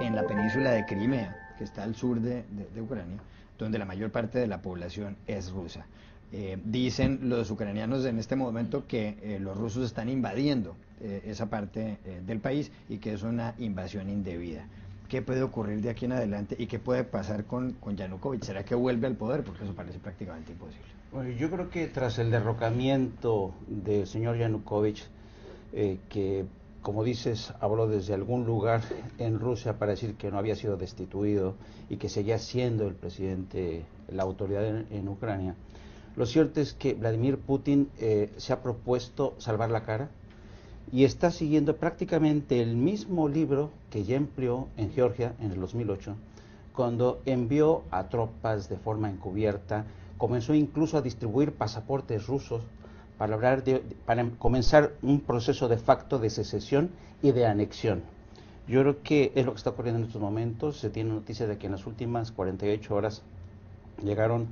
En la península de Crimea, que está al sur de Ucrania, donde la mayor parte de la población es rusa. Dicen los ucranianos en este momento que los rusos están invadiendo esa parte del país y que es una invasión indebida. ¿Qué puede ocurrir de aquí en adelante y qué puede pasar con Yanukovych? ¿Será que vuelve al poder? Porque eso parece prácticamente imposible. Bueno, yo creo que tras el derrocamiento del señor Yanukovych, que como dices, habló desde algún lugar en Rusia para decir que no había sido destituido y que seguía siendo el presidente, la autoridad en Ucrania, lo cierto es que Vladimir Putin se ha propuesto salvar la cara y está siguiendo prácticamente el mismo libro que ya empleó en Georgia en el 2008, cuando envió a tropas de forma encubierta, comenzó incluso a distribuir pasaportes rusos para comenzar un proceso de facto de secesión y de anexión. Yo creo que es lo que está ocurriendo en estos momentos. Se tiene noticia de que en las últimas 48 horas llegaron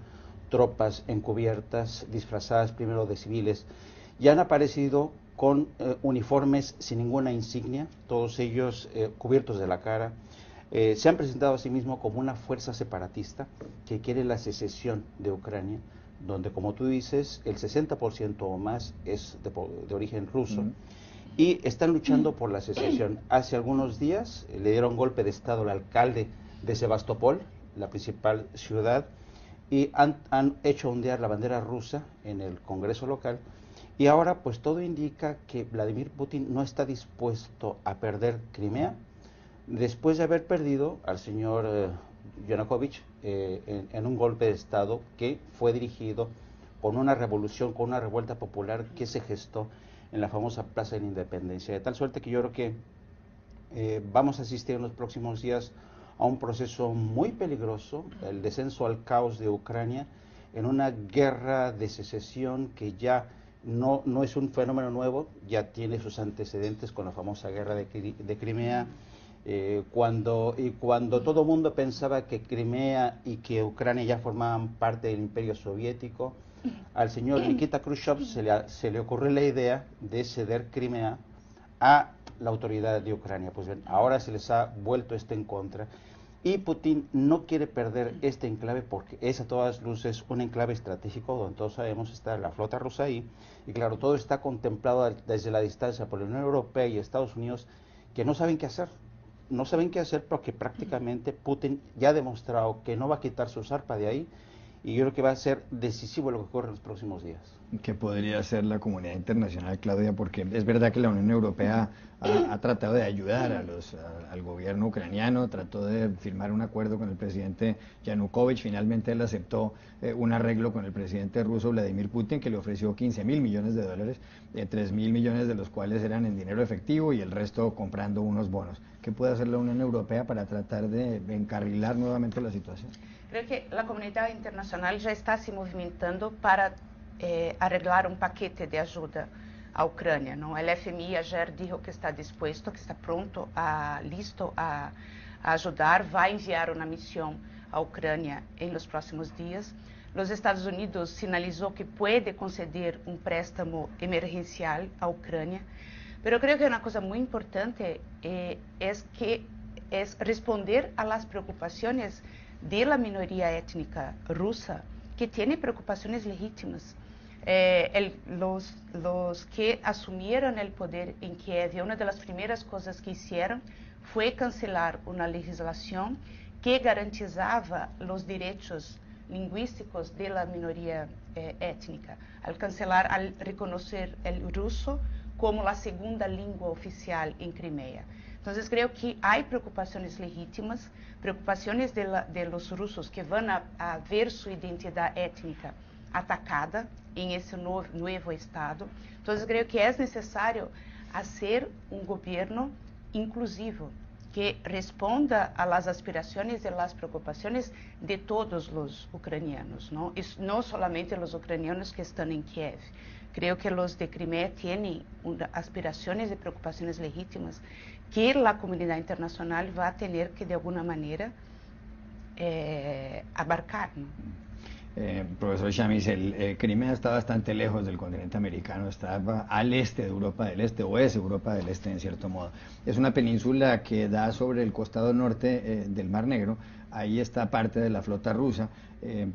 tropas encubiertas, disfrazadas primero de civiles, y han aparecido con uniformes sin ninguna insignia, todos ellos cubiertos de la cara. Se han presentado a sí mismo como una fuerza separatista que quiere la secesión de Ucrania, donde, como tú dices, el 60% o más es de origen ruso, y están luchando por la secesión. Hace algunos días le dieron golpe de estado al alcalde de Sebastopol, la principal ciudad, y han hecho ondear la bandera rusa en el Congreso local, y ahora pues todo indica que Vladimir Putin no está dispuesto a perder Crimea, después de haber perdido al señor Yanukovych en un golpe de Estado que fue dirigido con una revolución, con una revuelta popular que se gestó en la famosa Plaza de la Independencia, de tal suerte que yo creo que vamos a asistir en los próximos días a un proceso muy peligroso, el descenso al caos de Ucrania, en una guerra de secesión que ya no es un fenómeno nuevo, ya tiene sus antecedentes con la famosa guerra de Crimea, cuando todo el mundo pensaba que Crimea y que Ucrania ya formaban parte del Imperio Soviético, al señor Nikita Khrushchev se le ocurrió la idea de ceder Crimea a la autoridad de Ucrania. Pues bien, ahora se les ha vuelto esto en contra y Putin no quiere perder este enclave porque es a todas luces un enclave estratégico donde todos sabemos está la flota rusa ahí, y claro, todo está contemplado desde la distancia por la Unión Europea y Estados Unidos, que no saben qué hacer. No saben qué hacer porque prácticamente Putin ya ha demostrado que no va a quitar su zarpa de ahí, y yo creo que va a ser decisivo lo que ocurre en los próximos días. ¿Qué podría hacer la comunidad internacional, Claudia? Porque es verdad que la Unión Europea ha tratado de ayudar al gobierno ucraniano, trató de firmar un acuerdo con el presidente Yanukovych, finalmente él aceptó un arreglo con el presidente ruso Vladimir Putin, que le ofreció 15.000 millones de dólares, 3.000 millones de los cuales eran en dinero efectivo y el resto comprando unos bonos. ¿Qué puede hacer la Unión Europea para tratar de encarrilar nuevamente la situación? Creo que la comunidad internacional ya está se movimentando para arreglar um paquete de ajuda à Ucrânia. Não? O FMI ayer dijo que está dispuesto, que está pronto, listo a ajudar, vai enviar uma missão à Ucrânia em los próximos dias. Os Estados Unidos sinalizou que pode conceder um préstamo emergencial à Ucrânia, mas eu creio que uma coisa muito importante é responder a las preocupações de la minoría étnica rusa, que tiene preocupaciones legítimas. Los que asumieron el poder en Kiev, una de las primeras cosas que hicieron fue cancelar una legislación que garantizaba los derechos lingüísticos de la minoría étnica, al reconocer el ruso como la segunda lengua oficial en Crimea. Entonces creo que hay preocupaciones legítimas, preocupaciones de los rusos que van a ver su identidad étnica atacada en ese nuevo Estado. Entonces creo que es necesario hacer un gobierno inclusivo que responda a las aspiraciones y a las preocupaciones de todos los ucranianos, ¿no? Y no solamente los ucranianos que están en Kiev. Creo que los de Crimea tienen aspiraciones y preocupaciones legítimas que la comunidad internacional va a tener que de alguna manera abarcar, ¿no? profesor Shamis, Crimea está bastante lejos del continente americano, está al este de Europa del Este, o es Europa del Este en cierto modo. Es una península que da sobre el costado norte del Mar Negro. Ahí está parte de la flota rusa,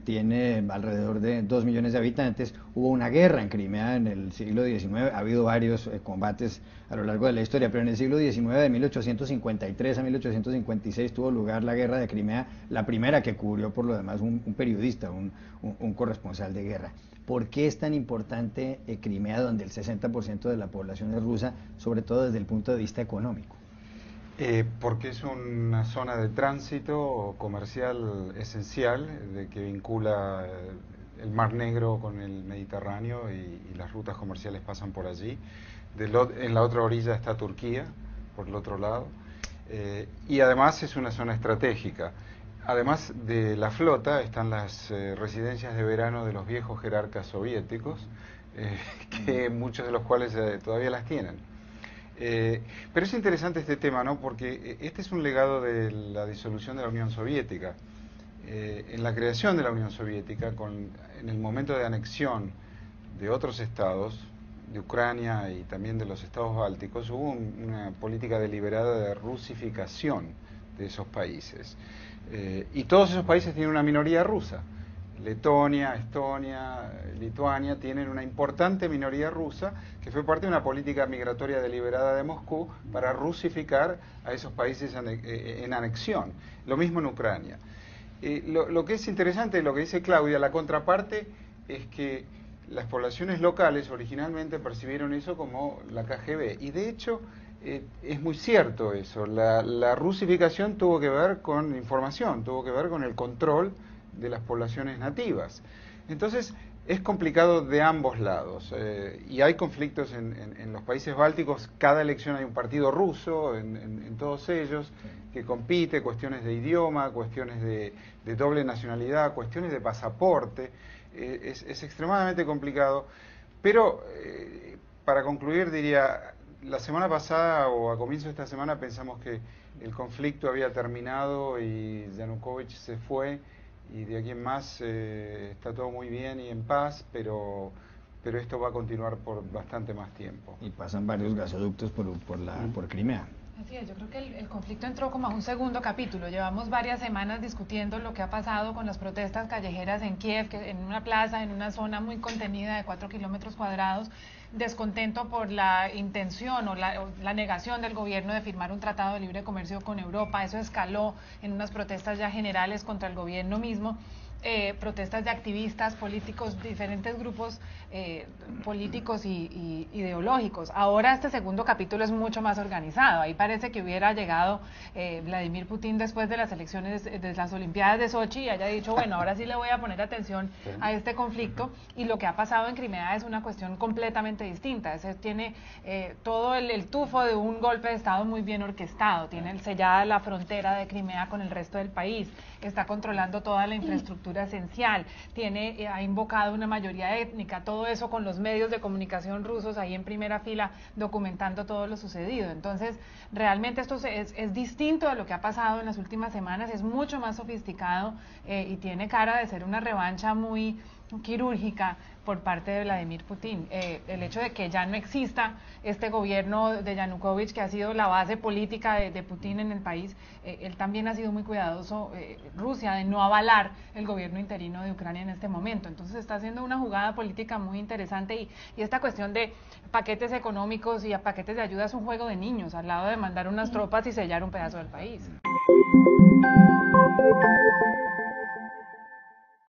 tiene alrededor de 2 millones de habitantes. Hubo una guerra en Crimea en el siglo XIX, ha habido varios combates a lo largo de la historia, pero en el siglo XIX, de 1853 a 1856, tuvo lugar la guerra de Crimea, la primera que cubrió por lo demás un periodista, un corresponsal de guerra. ¿Por qué es tan importante Crimea, donde el 60% de la población es rusa, sobre todo desde el punto de vista económico? Porque es una zona de tránsito comercial esencial, de que vincula el Mar Negro con el Mediterráneo y las rutas comerciales pasan por allí. En la otra orilla está Turquía, por el otro lado, y además es una zona estratégica. Además de la flota están las residencias de verano de los viejos jerarcas soviéticos, que muchos de los cuales todavía las tienen. Pero es interesante este tema, ¿no? Porque este es un legado de la disolución de la Unión Soviética. En la creación de la Unión Soviética, en el momento de anexión de otros estados, de Ucrania y también de los estados bálticos, hubo una política deliberada de rusificación de esos países. Y todos esos países tienen una minoría rusa. Letonia, Estonia, Lituania tienen una importante minoría rusa que fue parte de una política migratoria deliberada de Moscú para rusificar a esos países en anexión. Lo mismo en Ucrania. Lo que es interesante de lo que dice Claudia, la contraparte es que las poblaciones locales originalmente percibieron eso como la KGB, y de hecho es muy cierto eso. La rusificación tuvo que ver con información, tuvo que ver con el control de las poblaciones nativas. Entonces es complicado de ambos lados, y hay conflictos en los países bálticos. Cada elección hay un partido ruso en todos ellos que compite, cuestiones de idioma, cuestiones de doble nacionalidad, cuestiones de pasaporte. Es extremadamente complicado, pero para concluir diría, la semana pasada o a comienzo de esta semana pensamos que el conflicto había terminado y Yanukovych se fue, y de aquí en más está todo muy bien y en paz, pero esto va a continuar por bastante más tiempo. Y pasan varios gasoductos por Crimea. Así es, yo creo que el conflicto entró como a un segundo capítulo. Llevamos varias semanas discutiendo lo que ha pasado con las protestas callejeras en Kiev, que en una plaza, en una zona muy contenida de 4 kilómetros cuadrados, descontento por la intención o la negación del gobierno de firmar un tratado de libre comercio con Europa. Eso escaló en unas protestas ya generales contra el gobierno mismo. Protestas de activistas políticos, diferentes grupos políticos y ideológicos. Ahora este segundo capítulo es mucho más organizado. Ahí parece que hubiera llegado Vladimir Putin después de las elecciones de las Olimpiadas de Sochi y haya dicho, bueno, ahora sí le voy a poner atención a este conflicto, y lo que ha pasado en Crimea es una cuestión completamente distinta. Tiene todo el tufo de un golpe de Estado muy bien orquestado, tiene sellada la frontera de Crimea con el resto del país, está controlando toda la infraestructura esencial, ha invocado una mayoría étnica, todo eso con los medios de comunicación rusos ahí en primera fila documentando todo lo sucedido. Entonces realmente esto es distinto de lo que ha pasado en las últimas semanas, es mucho más sofisticado y tiene cara de ser una revancha muy quirúrgica por parte de Vladimir Putin. El hecho de que ya no exista este gobierno de Yanukovych, que ha sido la base política de Putin en el país, él también ha sido muy cuidadoso, Rusia, de no avalar el gobierno interino de Ucrania en este momento. Entonces está haciendo una jugada política muy interesante, y esta cuestión de paquetes económicos y paquetes de ayuda es un juego de niños al lado de mandar unas tropas y sellar un pedazo del país.